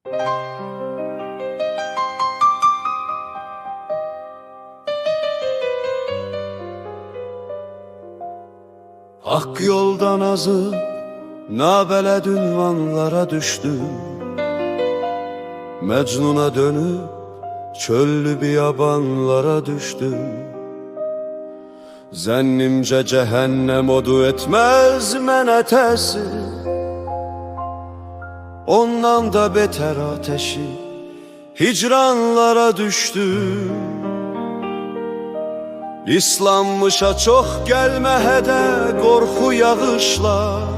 Hak yoldan azıp nabeled ünvanlara düştüm. Mecnun'a dönüp çöllü biyabanlara düştüm. Zennimce cehennem odu etmez mənə təsir. Ondan da beter ateşi hicranlara düştüm. İslanmışa çox gəlmə hədə qorxu yağışlar.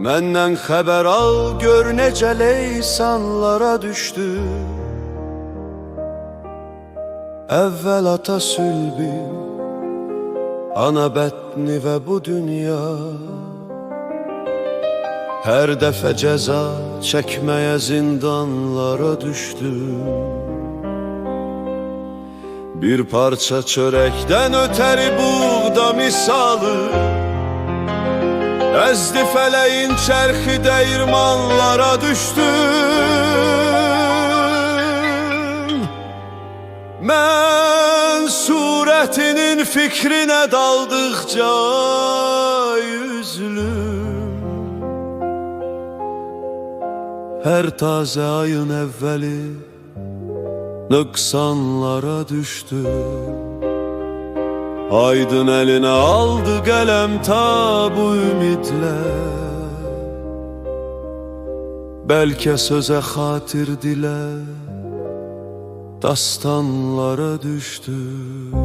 Məndən xəbər al, gör necə leysanlara düşdüm. Əvvəl ata sülbü, ana bətni və bu dünya. Hər dəfə cəza çəkməyə zindanlara düşdüm. Bir parça çörəkdən ötəri buğda misalı, əzdi fələyin çərxi dəyirmanlara düşdüm. Mən surətinin fikrinə daldıqca üzlüm. Hər tazə ayın əvvəli nöqsanlara düşdüm. Aydın eline aldı qələm ta bu ümidlər. Bəlkə sözə xatir dilə dastanlara düşdüm.